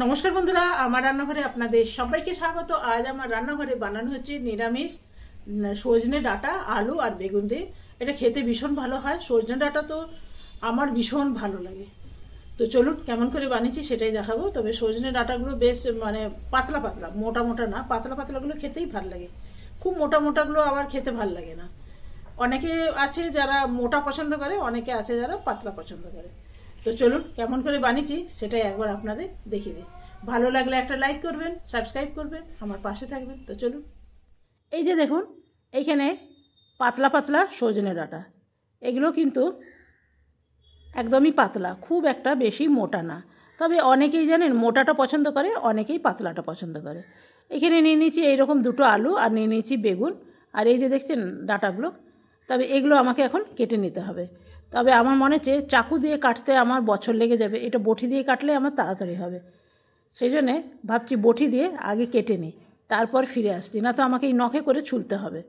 নমস্কার বন্ধুরা, আমার রান্নাঘরে আপনাদের সবাইকে স্বাগত। আজ আমার রান্নাঘরে বানানো হচ্ছে নিরামিষ সজনে ডাঁটা, আলু আর বেগুন দিয়ে। এটা খেতে ভীষণ ভালো হয়। সজনে ডাঁটা তো আমার ভীষণ ভালো লাগে। তো চলুন কেমন করে বানিয়েছি সেটাই দেখাবো। তবে সজনে ডাঁটাগুলো বেশ পাতলা পাতলা, মোটা মোটা না, পাতলা পাতলাগুলো খেতেই ভালো লাগে। খুব মোটা মোটাগুলো আবার খেতে ভালো লাগে না। অনেকে আছে যারা মোটা পছন্দ করে, অনেকে আছে যারা পাতলা পছন্দ করে। তো চলুন কেমন করে বানিয়েছি সেটাই একবার আপনাদের দেখিয়ে দিই। ভালো লাগলে একটা লাইক করবেন, সাবস্ক্রাইব করবেন, আমার পাশে থাকবেন। তো চলুন, এই যে দেখুন, এইখানে পাতলা পাতলা সজনে ডাঁটা। এগুলো কিন্তু একদমই পাতলা, খুব একটা বেশি মোটা না। তবে অনেকেই জানেন মোটাটা পছন্দ করে, অনেকেই পাতলাটা পছন্দ করে। এখানে নিয়ে নিয়েছি এইরকম দুটো আলু, আর নিয়ে নিয়েছি বেগুন, আর এই যে দেখছেন ডাঁটাগুলো। তবে এগুলো আমাকে এখন কেটে নিতে হবে। তবে আমার মনে হচ্ছে চাকু দিয়ে কাটতে আমার বছর লেগে যাবে, এটা বটি দিয়ে কাটলে আমার তাড়াতাড়ি হবে। সেই জন্যে ভাবছি বটি দিয়ে আগে কেটে নিই, তারপর ফিরে আসছি, না তো আমাকে এই নখে করে ছুলতে হবে।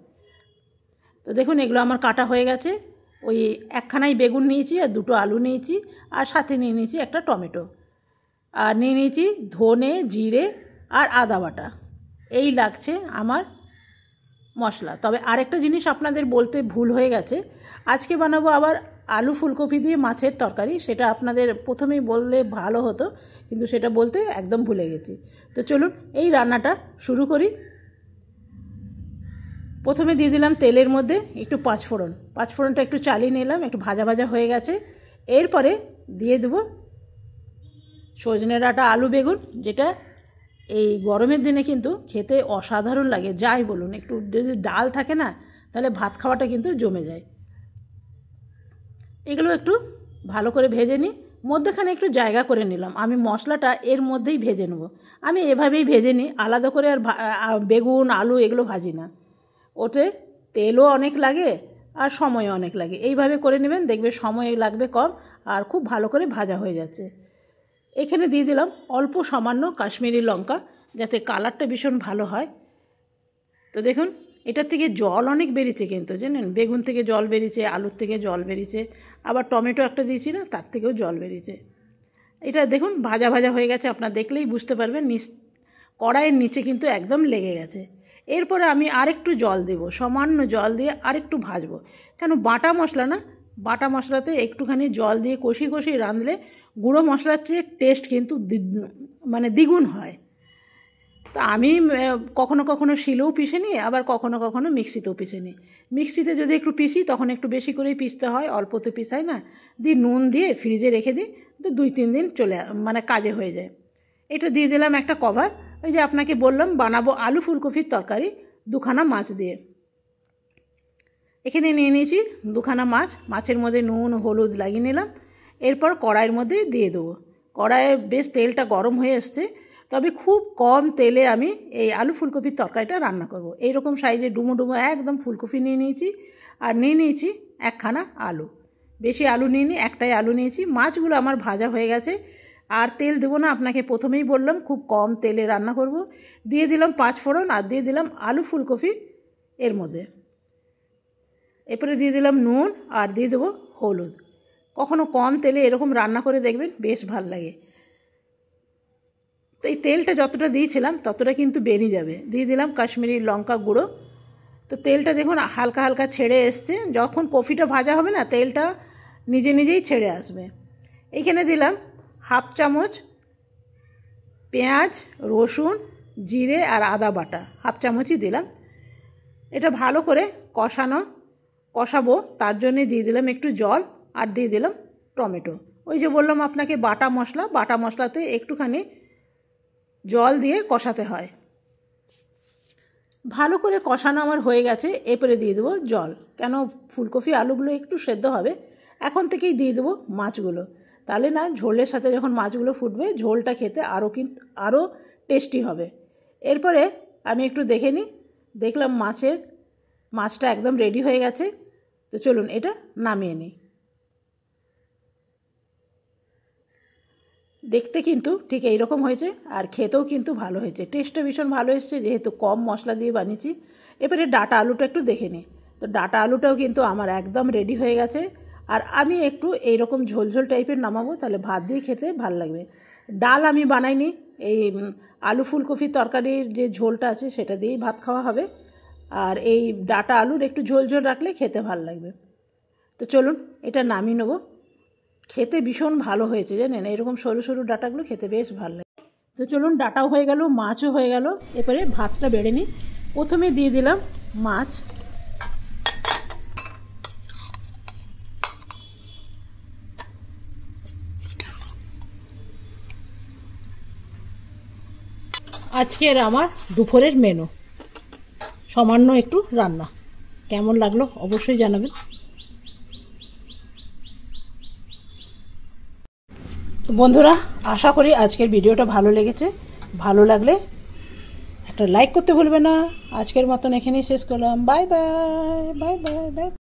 তো দেখুন এগুলো আমার কাটা হয়ে গেছে। ওই একখানাই বেগুন নিয়েছি, আর দুটো আলু নিয়েছি, আর সাথে নিয়ে নিয়েছি একটা টমেটো, আর নিয়ে নিয়েছি ধনে, জিরে আর আদা বাটা। এই লাগছে আমার মশলা। তবে আরেকটা জিনিস আপনাদের বলতে ভুল হয়ে গেছে, আজকে বানাবো আবার আলু ফুলকপি দিয়ে মাছের তরকারি। সেটা আপনাদের প্রথমেই বললে ভালো হতো, কিন্তু সেটা বলতে একদম ভুলে গেছি। তো চলুন এই রান্নাটা শুরু করি। প্রথমে দিয়ে দিলাম তেলের মধ্যে একটু পাঁচফোড়ন। পাঁচফোড়নটা একটু চালিয়ে নিলাম, একটু ভাজা ভাজা হয়ে গেছে। এরপরে দিয়ে দেবো সজনে ডাঁটা, আলু, বেগুন, যেটা এই গরমের দিনে কিন্তু খেতে অসাধারণ লাগে। যাই বলুন, একটু যদি ডাল থাকে না, তাহলে ভাত খাওয়াটা কিন্তু জমে যায়। এগুলো একটু ভালো করে ভেজে নিই, মধ্যেখানে একটু জায়গা করে নিলাম। আমি মশলাটা এর মধ্যেই ভেজে নেব। আমি এভাবেই ভেজে নিই, আলাদা করে আর বেগুন, আলু এগুলো ভাজি না। ওতে তেলও অনেক লাগে আর সময়ও অনেক লাগে। এইভাবে করে নেবেন, দেখবে সময় লাগবে কম, আর খুব ভালো করে ভাজা হয়ে যাচ্ছে। এখানে দিয়ে দিলাম অল্প সামান্য কাশ্মীরি লঙ্কা, যাতে কালারটা ভীষণ ভালো হয়। তো দেখুন এটার থেকে জল অনেক বেরিয়েছে কিন্তু, জানেন, বেগুন থেকে জল বেরিয়েছে, আলুর থেকে জল বেরিয়েছে, আবার টমেটো একটা দিয়েছি না, তার থেকেও জল বেরিয়েছে। এটা দেখুন ভাজা ভাজা হয়ে গেছে, আপনার দেখলেই বুঝতে পারবেন। কড়াইয়ের নিচে কিন্তু একদম লেগে গেছে। এরপরে আমি আরেকটু জল দেব, সামান্য জল দিয়ে আরেকটু ভাজবো। কেন, বাটা মশলা না, বাটা মশলাতে একটুখানি জল দিয়ে কষি কষি রাঁধলে গুঁড়ো মশলার চেয়ে টেস্ট কিন্তু দ্বিগুণ হয়। তা আমি কখনো কখনো শিলেও পিষে নিই, আবার কখনো কখনো মিক্সিতেও পিষে নিই। মিক্সিতে যদি একটু পিষি তখন একটু বেশি করেই পিষতে হয়, অল্প তো পিষাই না। দিয়ে নুন দিয়ে ফ্রিজে রেখে দিই, তো 2-3 দিন কাজে হয়ে যায়। এটা দিয়ে দিলাম একটা কভার। ওই যে আপনাকে বললাম বানাবো আলু ফুলকপির তরকারি 2খানা মাছ দিয়ে। এখানে নিয়ে নিয়েছি 2খানা মাছ, মাছের মধ্যে নুন হলুদ লাগিয়ে নিলাম। এরপর কড়াইয়ের মধ্যে দিয়ে দেবো। কড়াইয়ে বেশ তেলটা গরম হয়ে এসছে, তবে খুব কম তেলে আমি এই আলু ফুলকপির তরকারিটা রান্না করব। এইরকম সাইজে ডুমো ডুমো একদম ফুলকপি নিয়ে নিয়েছি, আর নিয়ে নিয়েছি 1খানা আলু। বেশি আলু নিইনি, একটাই আলু নিয়েছি। মাছগুলো আমার ভাজা হয়ে গেছে, আর তেল দেবো না, আপনাকে প্রথমেই বললাম খুব কম তেলে রান্না করব। দিয়ে দিলাম পাঁচফোড়ন, আর দিয়ে দিলাম আলু ফুলকপি এর মধ্যে। এরপরে দিয়ে দিলাম নুন, আর দিয়ে দেবো হলুদ। কখনো কম তেলে এরকম রান্না করে দেখবেন, বেশ ভাল লাগে। তো এই তেলটা যতটা দিয়েছিলাম ততটা কিন্তু বেরিয়ে যাবে। দিয়ে দিলাম কাশ্মীরি লঙ্কা গুঁড়ো। তো তেলটা দেখুন হালকা হালকা ছেড়ে এসছে। যখন কফিটা ভাজা হবে না, তেলটা নিজে নিজেই ছেড়ে আসবে। এইখানে দিলাম 1/2 চামচ পেঁয়াজ, রসুন, জিরে আর আদা বাটা, 1/2 চামচই দিলাম। এটা ভালো করে কষাবো, তার জন্যে দিয়ে দিলাম একটু জল, আর দিয়ে দিলাম টমেটো। ওই যে বললাম আপনাকে বাটা মশলাতে একটুখানি জল দিয়ে কষাতে হয়। ভালো করে কষানো আমার হয়ে গেছে। এরপরে দিয়ে দেবো জল, কেন ফুলকপি আলুগুলো একটু সেদ্ধ হবে। এখন থেকেই দিয়ে দেবো মাছগুলো, তাহলে না ঝোলের সাথে যখন মাছগুলো ফুটবে, ঝোলটা খেতে আরও টেস্টি হবে। এরপরে আমি একটু দেখে নিই, দেখলাম মাছটা একদম রেডি হয়ে গেছে। তো চলুন এটা নামিয়ে নিই। দেখতে কিন্তু ঠিক এইরকম হয়েছে, আর খেতেও কিন্তু ভালো হয়েছে, টেস্টটা ভীষণ ভালো এসছে, যেহেতু কম মশলা দিয়ে বানিয়েছি। এবারে ডাঁটা আলুটা একটু দেখে নিই। তো ডাঁটা আলুটাও কিন্তু আমার একদম রেডি হয়ে গেছে। আর আমি একটু এইরকম ঝোলঝোল টাইপের নামাবো, তাহলে ভাত দিয়ে খেতে ভালো লাগবে। ডাল আমি বানাইনি, এই আলু ফুলকপির তরকারির যে ঝোলটা আছে সেটা দিয়েই ভাত খাওয়া হবে। আর এই ডাঁটা আলুর একটু ঝোল ঝোল রাখলে খেতে ভালো লাগবে। তো চলুন এটা নামিয়ে নেবো। খেতে ভীষণ ভালো হয়েছে জানেন, এরকম সরু সরু ডাঁটাগুলো খেতে বেশ ভালো লাগে। তো চলুন ডাঁটাও হয়ে গেল, মাছও হয়ে গেল, এবারে ভাতটা বেড়ে নিই। প্রথমে দিয়ে দিলাম মাছ, আজকের আমার দুপুরের মেনু, সামান্য একটু রান্না। কেমন লাগলো অবশ্যই জানাবেন। তো বন্ধুরা, আশা করি আজকের ভিডিওটা ভালো লেগেছে। ভালো লাগলে একটা লাইক করতে ভুলবে না। আজকের মতন এখানেই শেষ করলাম। Bye bye bye bye bye.